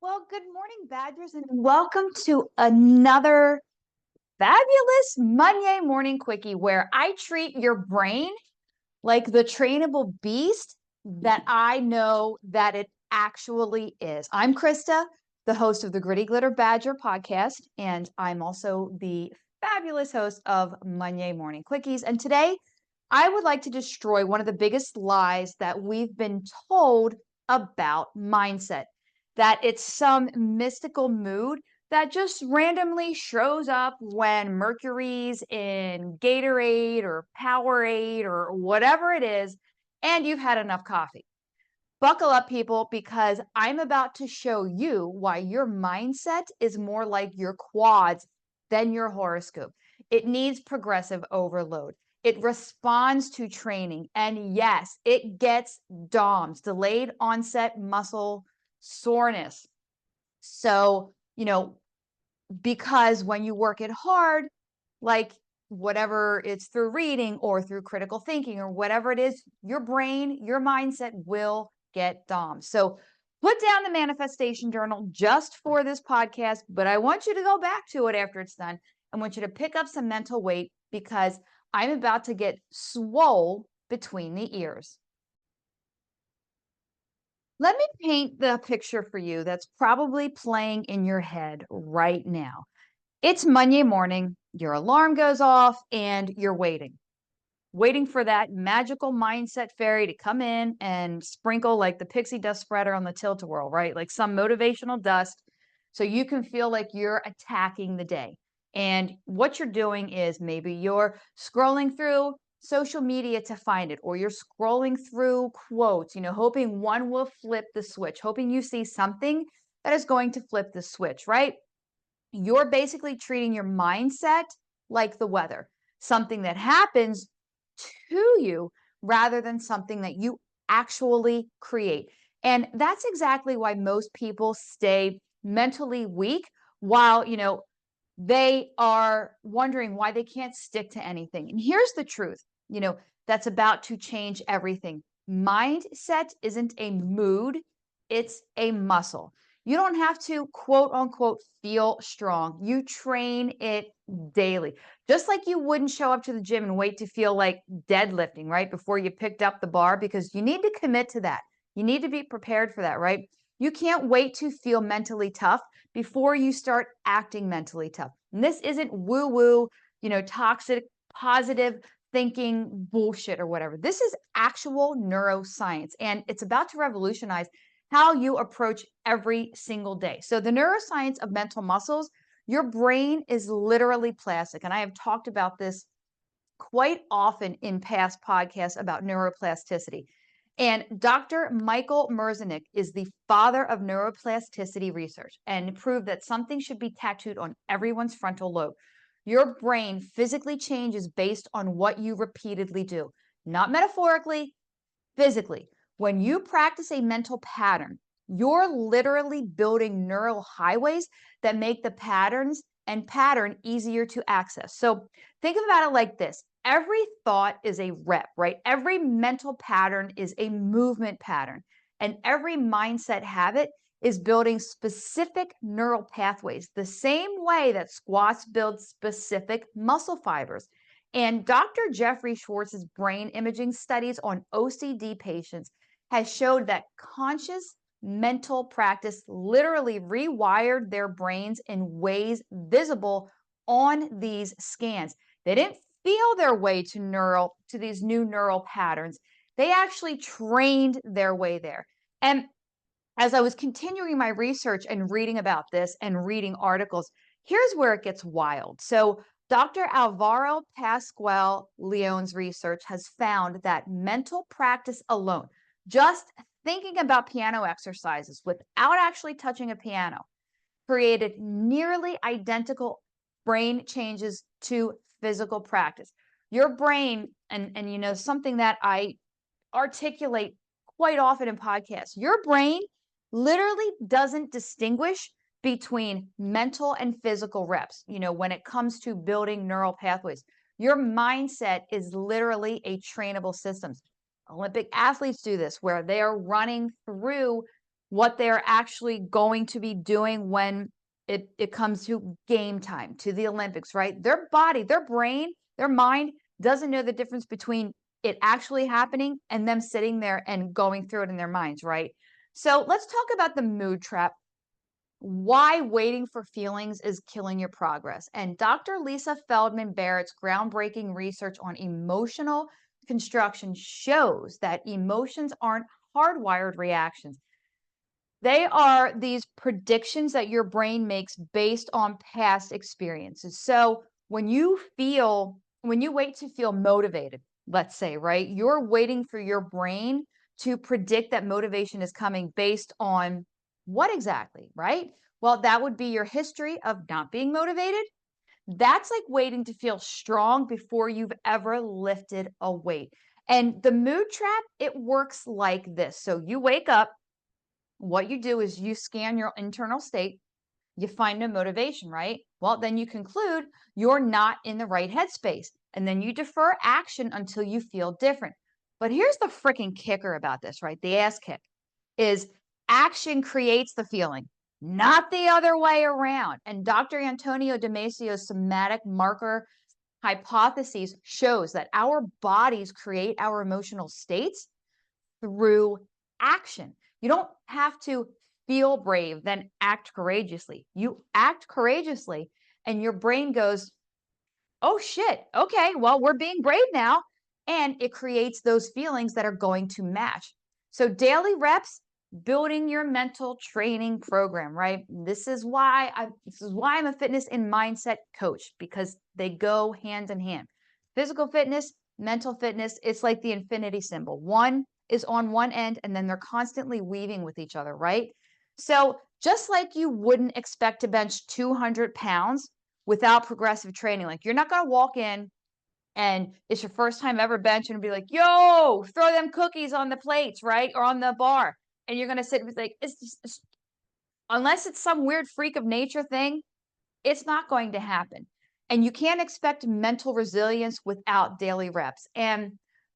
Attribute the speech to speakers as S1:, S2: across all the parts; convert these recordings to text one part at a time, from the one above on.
S1: Well, good morning, Badgers, and welcome to another fabulous Monday morning quickie where I treat your brain like the trainable beast that I know that it actually is. I'm Krista, the host of the Gritty Glitter Badger podcast, and I'm also the fabulous host of Monday Morning Quickies. And today, I would like to destroy one of the biggest lies that we've been told about mindset, that it's some mystical mood that just randomly shows up when Mercury's in Gatorade or Powerade or whatever it is, and you've had enough coffee. Buckle up, people, because I'm about to show you why your mindset is more like your quads than your horoscope. It needs progressive overload. It responds to training. And yes, it gets DOMS, delayed onset muscle soreness. So, because when you work it hard, like whatever it's through reading or through critical thinking or whatever it is, your brain, your mindset will get DOMS. So put down the manifestation journal just for this podcast, but I want you to go back to it after it's done. I want you to pick up some mental weight because I'm about to get swole between the ears. Let me paint the picture for you that's probably playing in your head right now. It's Monday morning, your alarm goes off, and you're waiting for that magical mindset fairy to come in and sprinkle like the pixie dust spreader on the tilt-a-whirl, right? Like some motivational dust, so you can feel like you're attacking the day. And what you're doing is maybe you're scrolling through social media to find it, or you're scrolling through quotes, hoping one will flip the switch, hoping you see something that is going to flip the switch, right? You're basically treating your mindset like the weather, something that happens to you rather than something that you actually create. And that's exactly why most people stay mentally weak while, they are wondering why they can't stick to anything. And here's the truth, that's about to change everything. Mindset isn't a mood, it's a muscle. You don't have to quote unquote feel strong. You train it daily. Just like you wouldn't show up to the gym and wait to feel like deadlifting, right? Before you picked up the bar, because you need to commit to that. You need to be prepared for that, right? You can't wait to feel mentally tough before you start acting mentally tough. And this isn't woo woo, toxic, positive thinking bullshit or whatever. This is actual neuroscience, and it's about to revolutionize how you approach every single day. So the neuroscience of mental muscles, your brain is literally plastic. And I have talked about this quite often in past podcasts about neuroplasticity. And Dr. Michael Merzenich is the father of neuroplasticity research and proved that something should be tattooed on everyone's frontal lobe. Your brain physically changes based on what you repeatedly do, not metaphorically, physically. When you practice a mental pattern, you're literally building neural highways that make the pattern easier to access. So think about it like this. Every thought is a rep, right? Every mental pattern is a movement pattern. And every mindset habit is building specific neural pathways, the same way that squats build specific muscle fibers. And Dr. Jeffrey Schwartz's brain imaging studies on OCD patients has showed that conscious mental practice literally rewired their brains in ways visible on these scans. They didn't feel their way to these new neural patterns. They actually trained their way there. And as I was continuing my research and reading about this and reading articles, here's where it gets wild. So Dr. Alvaro Pascual Leon's research has found that mental practice alone, just thinking about piano exercises without actually touching a piano, created nearly identical brain changes to physical practice. Your brain, and something that I articulate quite often in podcasts, your brain literally doesn't distinguish between mental and physical reps, when it comes to building neural pathways. Your mindset is literally a trainable system. Olympic athletes do this where they are running through what they're actually going to be doing when it comes to game time, to the Olympics, right? Their body, their brain, their mind doesn't know the difference between it actually happening and them sitting there and going through it in their minds, right? So let's talk about the mood trap. Why waiting for feelings is killing your progress. And Dr. Lisa Feldman Barrett's groundbreaking research on emotional construction shows that emotions aren't hardwired reactions. They are these predictions that your brain makes based on past experiences. So when you wait to feel motivated, let's say, right, you're waiting for your brain to predict that motivation is coming based on what exactly, right? Well, that would be your history of not being motivated. That's like waiting to feel strong before you've ever lifted a weight. And the mood trap, it works like this. So you wake up, what you do is you scan your internal state, you find no motivation, right? Well, then you conclude you're not in the right headspace. And then you defer action until you feel different. But here's the freaking kicker about this, right? The ass kick is action creates the feeling, not the other way around. And Dr. Antonio Damasio's somatic marker hypothesis shows that our bodies create our emotional states through action. You don't have to feel brave, then act courageously. You act courageously, and your brain goes, oh shit, okay, well, we're being brave now. And it creates those feelings that are going to match. So, daily reps, building your mental training program, right? This is why I'm a fitness and mindset coach, because they go hand in hand. Physical fitness, mental fitness, it's like the infinity symbol. One is on one end, and then they're constantly weaving with each other, right? So, just like you wouldn't expect to bench 200 pounds without progressive training, like you're not going to walk in and it's your first time ever bench and be like, yo, throw them cookies on the plates, right? Or on the bar. And you're going to sit with like, unless it's some weird freak of nature thing, it's not going to happen. And you can't expect mental resilience without daily reps. And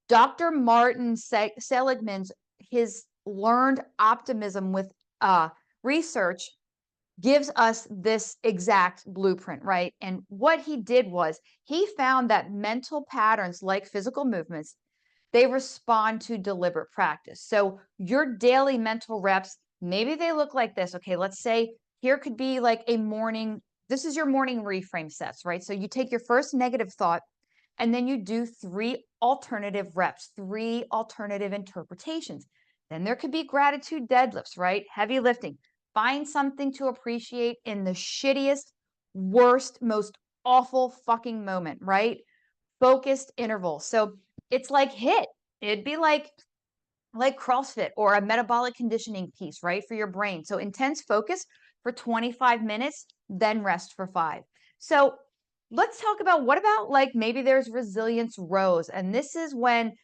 S1: Dr. Martin Seligman's, his learned optimism with research gives us this exact blueprint, right? And what he did was he found that mental patterns like physical movements, they respond to deliberate practice. So your daily mental reps, maybe they look like this. Okay, let's say here could be like a morning, this is your morning reframe sets, right? So you take your first negative thought and then you do 3 alternative reps, 3 alternative interpretations. Then there could be gratitude deadlifts, right? Heavy lifting. Find something to appreciate in the shittiest, worst, most awful fucking moment, right? Focused intervals. So it's like HIIT. It'd be like CrossFit or a metabolic conditioning piece, right? For your brain. So intense focus for 25 minutes, then rest for 5. So let's talk about, what about like maybe there's resilience rows, and this is when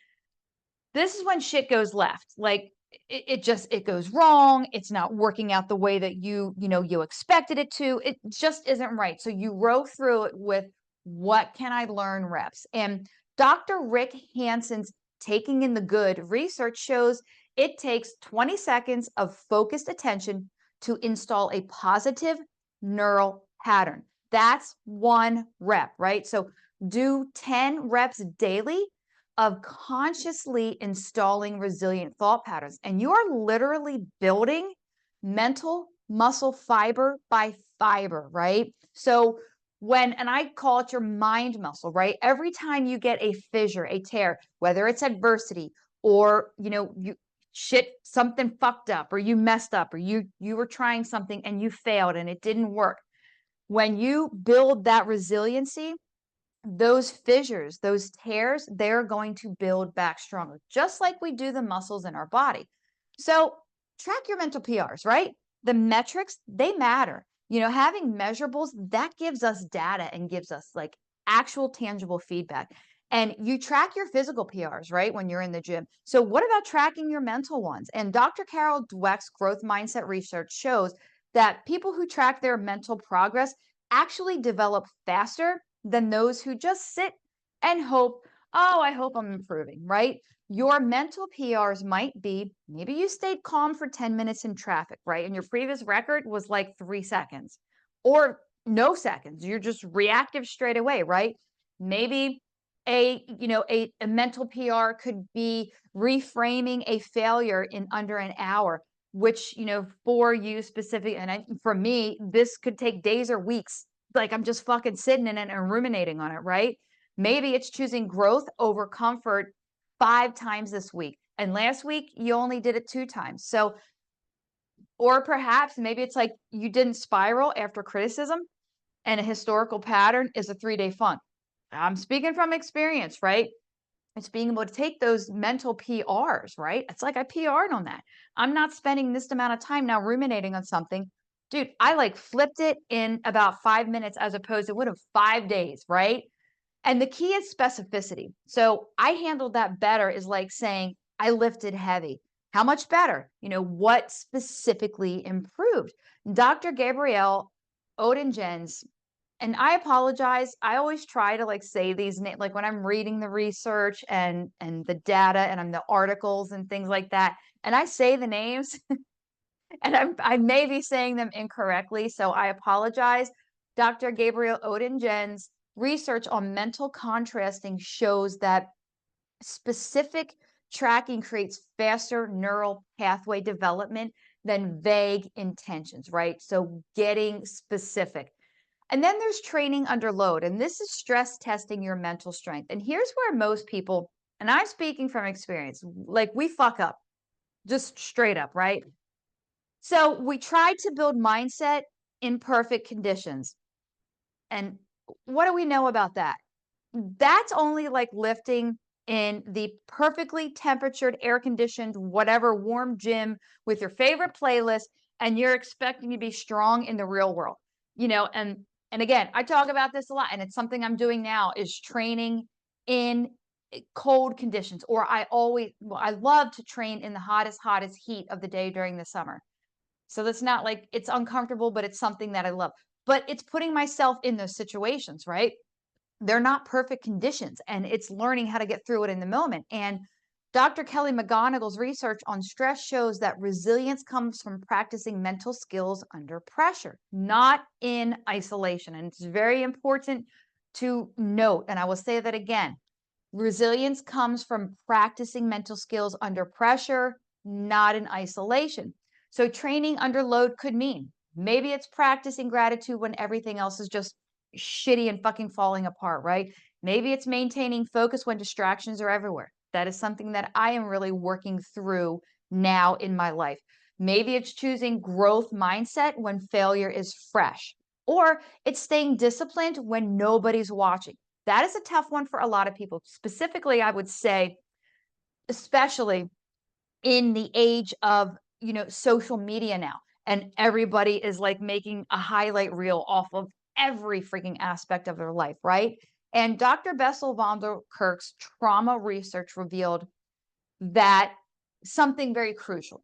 S1: shit goes left. Like it goes wrong. It's not working out the way that you expected it to. It just isn't right. So you row through it with, what can I learn reps? And Dr. Rick Hansen's Taking in the Good research shows it takes 20 seconds of focused attention to install a positive neural pattern. That's 1 rep, right? So do 10 reps daily of consciously installing resilient thought patterns. And you are literally building mental muscle fiber by fiber, right? So and I call it your mind muscle, right? Every time you get a fissure, a tear, whether it's adversity or, you something fucked up, or you messed up, or you were trying something and you failed and it didn't work. When you build that resiliency, those fissures, those tears, they're going to build back stronger, just like we do the muscles in our body. So track your mental PRs, right? The metrics, they matter. Having measurables, that gives us data and gives us like actual tangible feedback. And you track your physical PRs, right? When you're in the gym. So what about tracking your mental ones? And Dr. Carol Dweck's growth mindset research shows that people who track their mental progress actually develop faster than those who just sit and hope, oh, I hope I'm improving, right? Your mental PRs might be maybe you stayed calm for 10 minutes in traffic, right? And your previous record was like 3 seconds or no seconds. You're just reactive straight away, right? Maybe a mental PR could be reframing a failure in under an hour, which, for you specific, and for me, this could take days or weeks. Like I'm just fucking sitting in it and ruminating on it, right? Maybe it's choosing growth over comfort 5 times this week. And last week you only did it 2 times. So, or perhaps maybe it's like you didn't spiral after criticism and a historical pattern is a 3-day funk. I'm speaking from experience, right? It's being able to take those mental PRs, right? It's like I PR'd on that. I'm not spending this amount of time now ruminating on something. Dude, I like flipped it in about 5 minutes as opposed to would have 5 days, right? And the key is specificity. So I handled that better is like saying, I lifted heavy. How much better? What specifically improved? Dr. Gabrielle Odingens, and I apologize. I always try to like say these names, like when I'm reading the research and the data and I'm the articles and things like that. And I say the names and I may be saying them incorrectly. So I apologize. Dr. Gabrielle Odingens research on mental contrasting shows that specific tracking creates faster neural pathway development than vague intentions, right? So getting specific. And then there's training under load, and this is stress testing your mental strength. And here's where most people, and I'm speaking from experience, like we fuck up, just straight up, right? So we try to build mindset in perfect conditions. And what do we know about that? That's only like lifting in the perfectly temperatured, air conditioned, whatever warm gym with your favorite playlist, and you're expecting to be strong in the real world. And again, I talk about this a lot, and it's something I'm doing now is training in cold conditions, or I love to train in the hottest heat of the day during the summer. So that's not like it's uncomfortable, but it's something that I love. But it's putting myself in those situations, right? They're not perfect conditions, and it's learning how to get through it in the moment. And Dr. Kelly McGonigal's research on stress shows that resilience comes from practicing mental skills under pressure, not in isolation. And it's very important to note, and I will say that again, resilience comes from practicing mental skills under pressure, not in isolation. So training under load could mean maybe it's practicing gratitude when everything else is just shitty and fucking falling apart, right? Maybe it's maintaining focus when distractions are everywhere. That is something that I am really working through now in my life. Maybe it's choosing growth mindset when failure is fresh, or it's staying disciplined when nobody's watching. That is a tough one for a lot of people. Specifically, I would say, especially in the age of, social media now, and everybody is like making a highlight reel off of every freaking aspect of their life, right? And Dr. Bessel van der Kolk's trauma research revealed that something very crucial,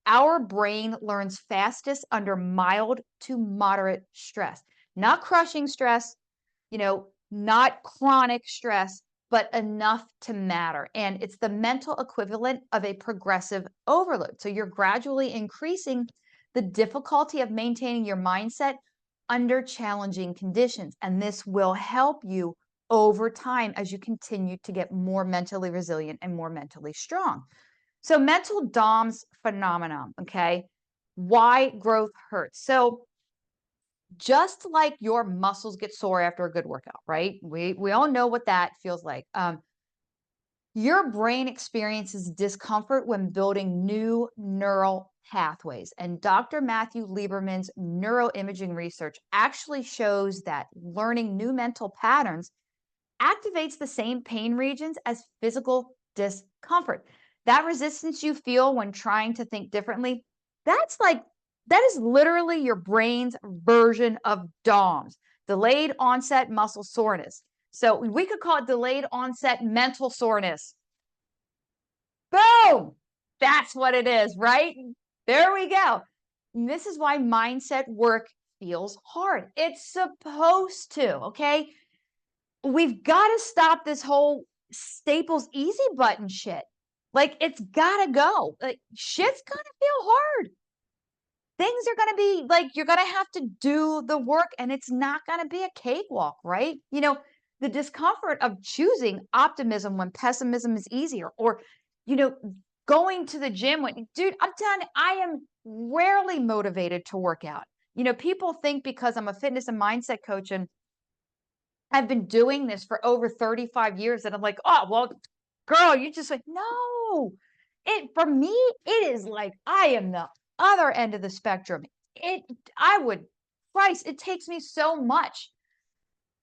S1: our brain learns fastest under mild to moderate stress, not crushing stress, not chronic stress, but enough to matter. And it's the mental equivalent of a progressive overload. So you're gradually increasing the difficulty of maintaining your mindset under challenging conditions. And this will help you over time as you continue to get more mentally resilient and more mentally strong. So mental DOMS phenomenon, okay? Why growth hurts. So just like your muscles get sore after a good workout, right? We all know what that feels like. Your brain experiences discomfort when building new neural pathways. And Dr. Matthew Lieberman's neuroimaging research actually shows that learning new mental patterns activates the same pain regions as physical discomfort. That resistance you feel when trying to think differently, that is literally your brain's version of DOMS, delayed onset muscle soreness. So we could call it delayed onset mental soreness. Boom! That's what it is, right? There we go. And this is why mindset work feels hard. It's supposed to, okay? We've got to stop this whole Staples easy button shit. Like, it's gotta go. Like, shit's gonna feel hard. Things are gonna be like, you're gonna have to do the work, and it's not gonna be a cakewalk, right? The discomfort of choosing optimism when pessimism is easier, or, you know, going to the gym when, dude, I'm telling you, I am rarely motivated to work out. People think because I'm a fitness and mindset coach and I've been doing this for over 35 years that I'm like, oh, well, girl, you just like, no. For me, it is like I am the other end of the spectrum. It, I would, Christ, it takes me so much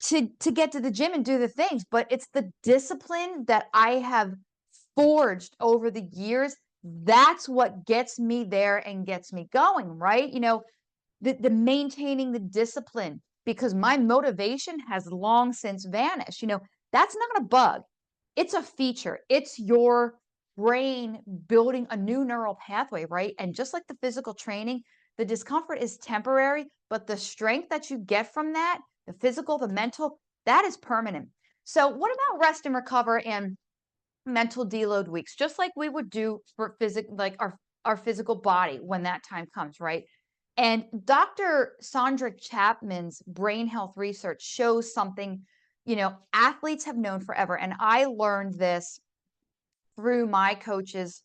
S1: to get to the gym and do the things, but it's the discipline that I have forged over the years. That's what gets me there and gets me going, right? The maintaining the discipline, because my motivation has long since vanished. That's not a bug. It's a feature. It's your brain building a new neural pathway, right? And just like the physical training, the discomfort is temporary, but the strength that you get from that, the physical, the mental, that is permanent. So what about rest and recover and mental deload weeks, just like we would do for like our physical body when that time comes, right? And Dr. Sandra Chapman's brain health research shows something, athletes have known forever. And I learned this through my coaches,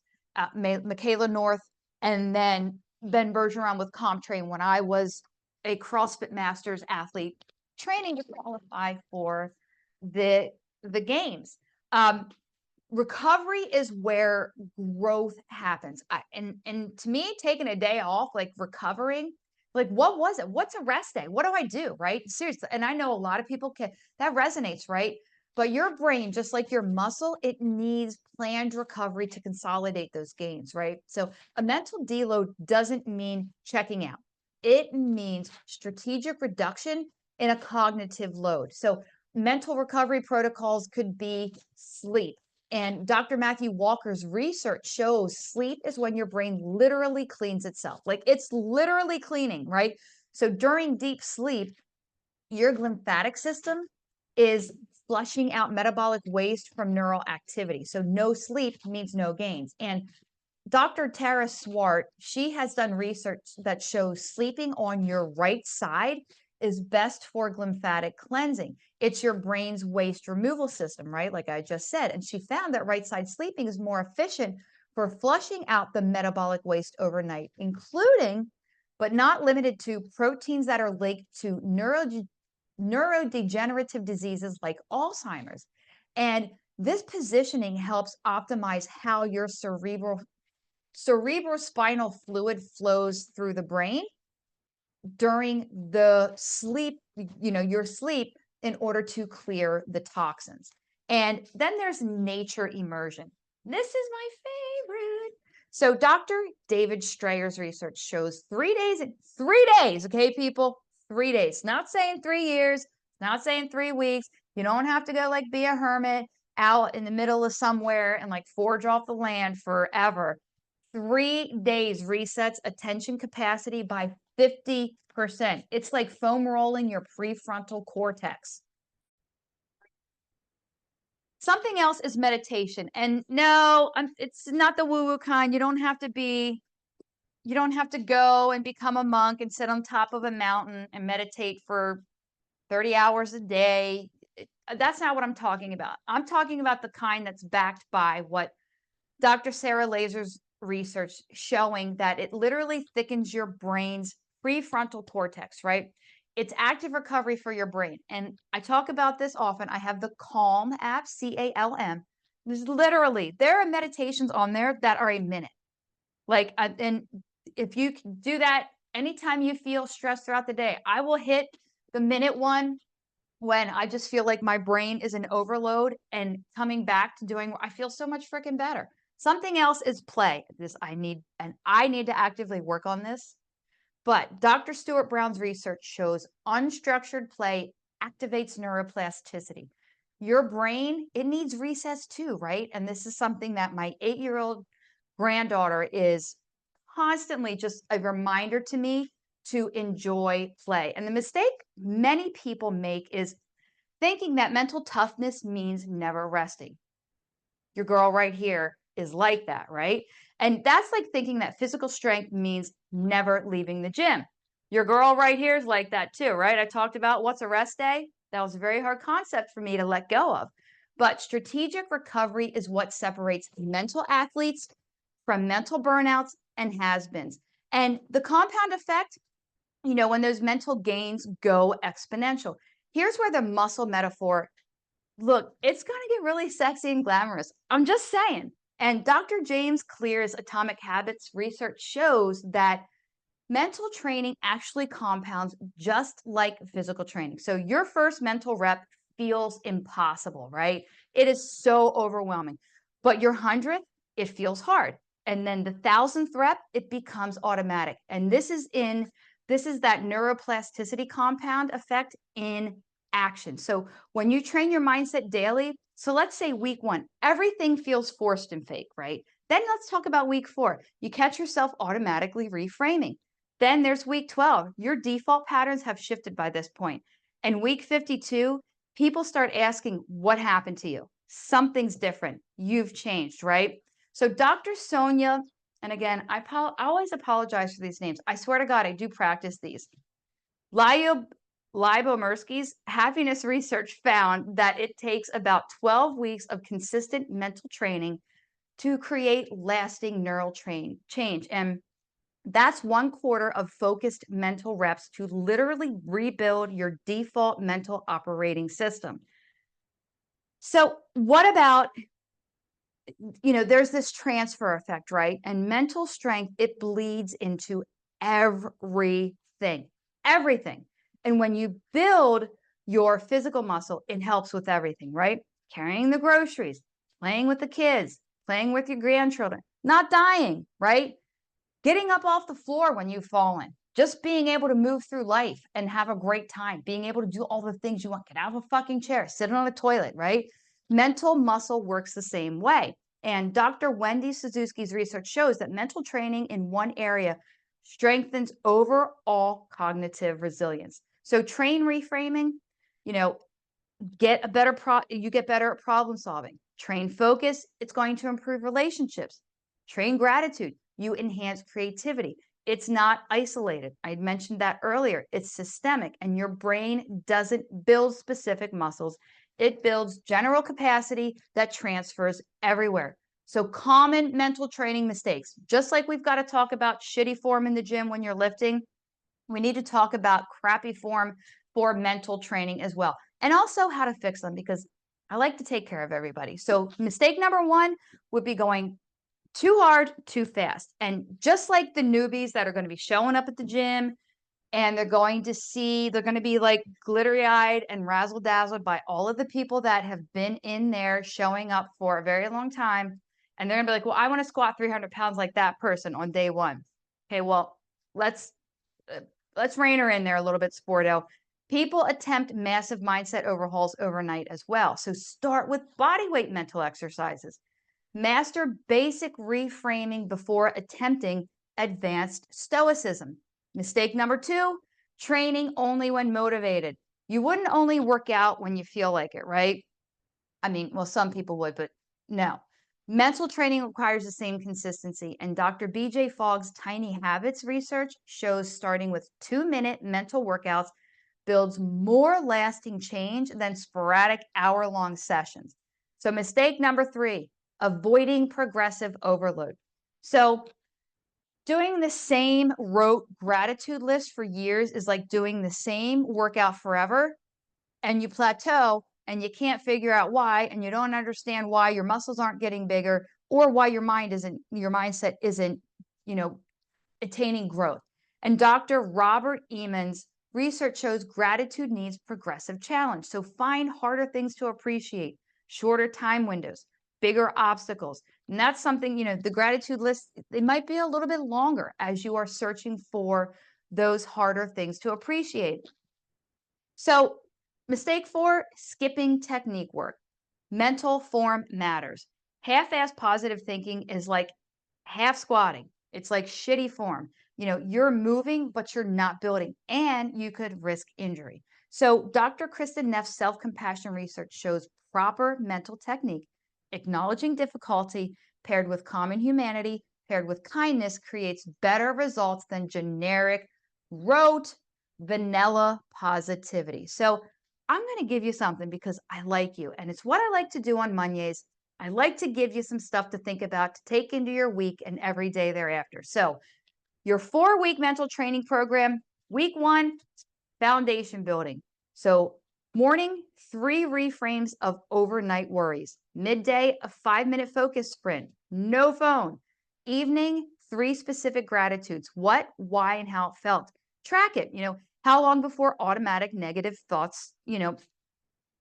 S1: Michaela North, and then Ben Bergeron with CompTrain when I was a CrossFit Masters athlete training to qualify for the games. Recovery is where growth happens. And to me, taking a day off, like recovering, like what was it? What's a rest day? What do I do? Right? Seriously. And I know a lot of people that resonates, right? But your brain, just like your muscle, it needs planned recovery to consolidate those gains, right? So a mental deload doesn't mean checking out. It means strategic reduction in a cognitive load. So mental recovery protocols could be sleep. And Dr. Matthew Walker's research shows sleep is when your brain literally cleans itself. Like it's literally cleaning, right? So during deep sleep, your lymphatic system is flushing out metabolic waste from neural activity. So no sleep means no gains. And Dr. Tara Swart, she has done research that shows sleeping on your right side is best for lymphatic cleansing. It's your brain's waste removal system, right? Like I just said. And she found that right side sleeping is more efficient for flushing out the metabolic waste overnight, including, but not limited to, proteins that are linked to neurodegenerative diseases like Alzheimer's. And this positioning helps optimize how your cerebrospinal fluid flows through the brain during the sleep, your sleep, in order to clear the toxins. And then there's nature immersion. This is my favorite. So Dr. David Strayer's research shows 3 days, okay, people, 3 days, not saying 3 years, not saying 3 weeks. You don't have to go like be a hermit out in the middle of somewhere and like forge off the land forever. 3 days resets attention capacity by 50%. It's like foam rolling your prefrontal cortex. Something else is meditation. And no, it's not the woo-woo kind. You don't have to go and become a monk and sit on top of a mountain and meditate for 30 hours a day. That's not what I'm talking about. I'm talking about the kind that's backed by what Dr. Sarah Laser's research showing that it literally thickens your brain's prefrontal cortex, right? It's active recovery for your brain. And I talk about this often. I have the Calm app, CALM. There are meditations on there that are a minute. Like, and if you do that anytime you feel stressed throughout the day, I will hit the minute one when I just feel like my brain is in overload, and coming back to doing, I feel so much freaking better. Something else is play. I need to actively work on this. But Dr. Stuart Brown's research shows unstructured play activates neuroplasticity. Your brain, it needs recess too, right? And this is something that my 8-year-old granddaughter is constantly just a reminder to me to enjoy play. And the mistake many people make is thinking that mental toughness means never resting. Your girl right here is like that, right? And that's like thinking that physical strength means never leaving the gym. Your girl right here is like that too, right? I talked about what's a rest day. That was a very hard concept for me to let go of. But strategic recovery is what separates mental athletes from mental burnouts and has-beens. And the compound effect, when those mental gains go exponential. Here's where the muscle metaphor, look, it's going to get really sexy and glamorous. I'm just saying. And Dr. James Clear's Atomic Habits research shows that mental training actually compounds just like physical training. So your first mental rep feels impossible, right? It is so overwhelming. But your 100th, it feels hard. And then the 1000th rep, it becomes automatic. And this is that neuroplasticity compound effect in action. So when you train your mindset daily, so let's say week 1, everything feels forced and fake, right? Then let's talk about week 4. You catch yourself automatically reframing. Then there's week 12. Your default patterns have shifted by this point. And week 52, people start asking, what happened to you? Something's different. You've changed, right? So Dr. Sonia, and again, I always apologize for these names. I swear to God, I do practice these. Lyubomirsky's happiness research found that it takes about 12 weeks of consistent mental training to create lasting neural change. And that's 1/4 of focused mental reps to literally rebuild your default mental operating system. So what about, there's this transfer effect, right? And mental strength, it bleeds into everything, everything. And when you build your physical muscle, it helps with everything, right? Carrying the groceries, playing with the kids, playing with your grandchildren, not dying, right? Getting up off the floor when you've fallen, just being able to move through life and have a great time, being able to do all the things you want, get out of a fucking chair, sit on a toilet, right? Mental muscle works the same way. And Dr. Wendy Suzuki's research shows that mental training in one area strengthens overall cognitive resilience. So train reframing, you get better at problem solving. Train focus, it's going to improve relationships. Train gratitude, you enhance creativity. It's not isolated. I mentioned that earlier. It's systemic, and your brain doesn't build specific muscles. It builds general capacity that transfers everywhere. So common mental training mistakes, just like we've got to talk about shitty form in the gym when you're lifting, we need to talk about crappy form for mental training as well. And also how to fix them, because I like to take care of everybody. So mistake number 1 would be going too hard, too fast. And just like the newbies that are going to be showing up at the gym and they're going to be like glittery eyed and razzle dazzled by all of the people that have been in there showing up for a very long time. And they're gonna be like, well, I want to squat 300 pounds like that person on day 1. Okay, well, let's rein her in there a little bit, Sporto. People attempt massive mindset overhauls overnight as well. So start with bodyweight mental exercises. Master basic reframing before attempting advanced stoicism. Mistake number 2, training only when motivated. You wouldn't only work out when you feel like it, right? I mean, well, some people would, but no. Mental training requires the same consistency. And Dr. BJ Fogg's Tiny Habits research shows starting with 2-minute mental workouts builds more lasting change than sporadic hour-long sessions. So mistake number 3, avoiding progressive overload. So doing the same rote gratitude list for years is like doing the same workout forever, and you plateau and you can't figure out why, and you don't understand why your muscles aren't getting bigger or why your mindset isn't, attaining growth. And Dr. Robert Eamon's research shows gratitude needs progressive challenge. So find harder things to appreciate, shorter time windows, bigger obstacles. And that's something, the gratitude list, they might be a little bit longer as you are searching for those harder things to appreciate. So mistake 4, skipping technique work. Mental form matters. Half-assed positive thinking is like half squatting. It's like shitty form. You're moving, but you're not building, and you could risk injury. So Dr. Krista Neff's self-compassion research shows proper mental technique, acknowledging difficulty, paired with common humanity, paired with kindness, creates better results than generic, rote, vanilla positivity. So I'm going to give you something because I like you. And it's what I like to do on Mondays. I like to give you some stuff to think about, to take into your week and every day thereafter. So your 4-week mental training program, week 1, foundation building. So morning, 3 reframes of overnight worries. Midday, a 5-minute focus sprint. No phone. Evening, 3 specific gratitudes. What, why, and how it felt. Track it. How long before automatic negative thoughts,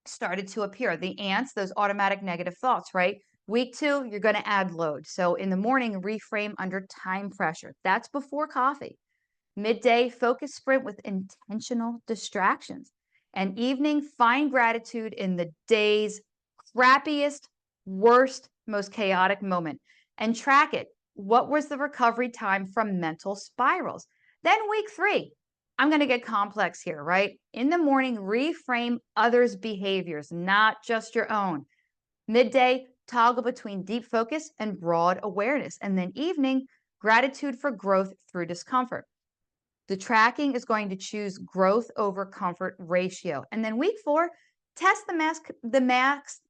S1: started to appear. The ants, those automatic negative thoughts, right? Week 2, you're going to add load. So in the morning, reframe under time pressure. That's before coffee. Midday, focus sprint with intentional distractions. And evening, find gratitude in the day's crappiest, worst, most chaotic moment and track it. What was the recovery time from mental spirals? Then week 3, I'm going to get complex here, right? In the morning, reframe others' behaviors, not just your own. Midday, toggle between deep focus and broad awareness. And then evening, gratitude for growth through discomfort. The tracking is going to choose growth over comfort ratio. And then week 4, test the max.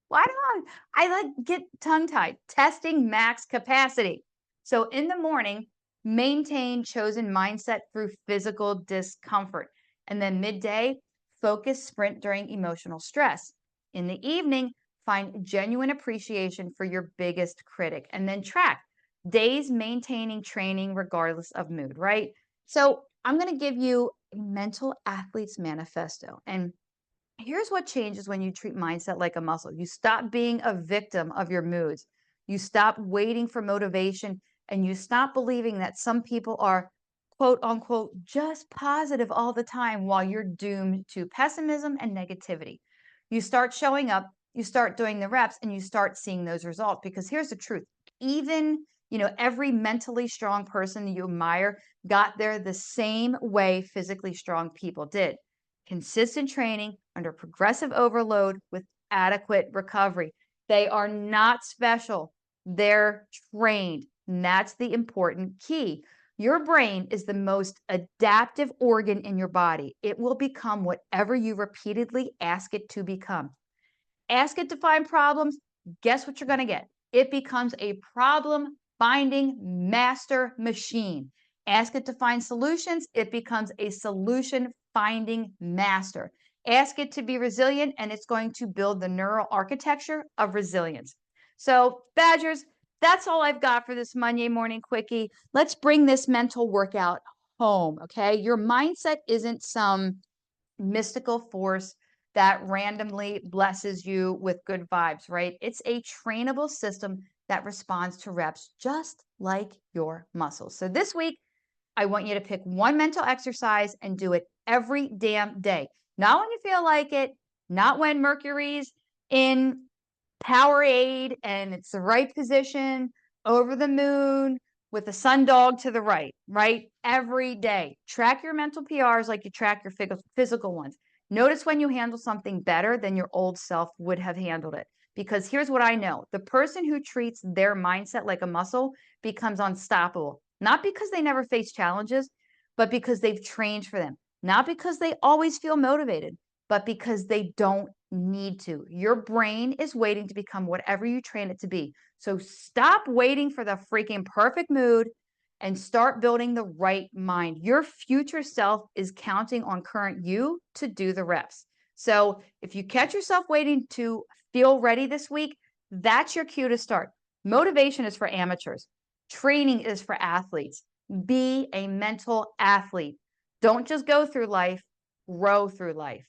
S1: Why do I like get tongue-tied? Testing max capacity. So in the morning, maintain chosen mindset through physical discomfort. And then midday, focus sprint during emotional stress. In the evening, find genuine appreciation for your biggest critic. And then track days maintaining training regardless of mood, right? So I'm going to give you a mental athlete's manifesto. And here's what changes when you treat mindset like a muscle. You stop being a victim of your moods. You stop waiting for motivation and you stop believing that some people are quote unquote just positive all the time while you're doomed to pessimism and negativity. You start showing up, you start doing the reps, and you start seeing those results. Because here's the truth. Even, every mentally strong person you admire got there the same way physically strong people did. Consistent training under progressive overload with adequate recovery. They are not special. They're trained. And that's the important key. Your brain is the most adaptive organ in your body. It will become whatever you repeatedly ask it to become. Ask it to find problems. Guess what you're going to get? It becomes a problem finding master machine. Ask it to find solutions. It becomes a solution finding master. Ask it to be resilient, and it's going to build the neural architecture of resilience. So, Badgers, that's all I've got for this Monday morning quickie. Let's bring this mental workout home, okay? Your mindset isn't some mystical force that randomly blesses you with good vibes, right? It's a trainable system that responds to reps just like your muscles. So this week, I want you to pick one mental exercise and do it every damn day. Not when you feel like it, not when Mercury's in Powerade and it's the right position over the moon with the sundog to the right, right? Every day. Track your mental PRs like you track your physical ones. Notice when you handle something better than your old self would have handled it. Because here's what I know. The person who treats their mindset like a muscle becomes unstoppable. Not because they never face challenges, but because they've trained for them. Not because they always feel motivated, but because they don't need to. Your brain is waiting to become whatever you train it to be. So stop waiting for the freaking perfect mood and start building the right mind. Your future self is counting on current you to do the reps. So if you catch yourself waiting to feel ready this week, that's your cue to start. Motivation is for amateurs. Training is for athletes. Be a mental athlete. Don't just go through life, grow through life.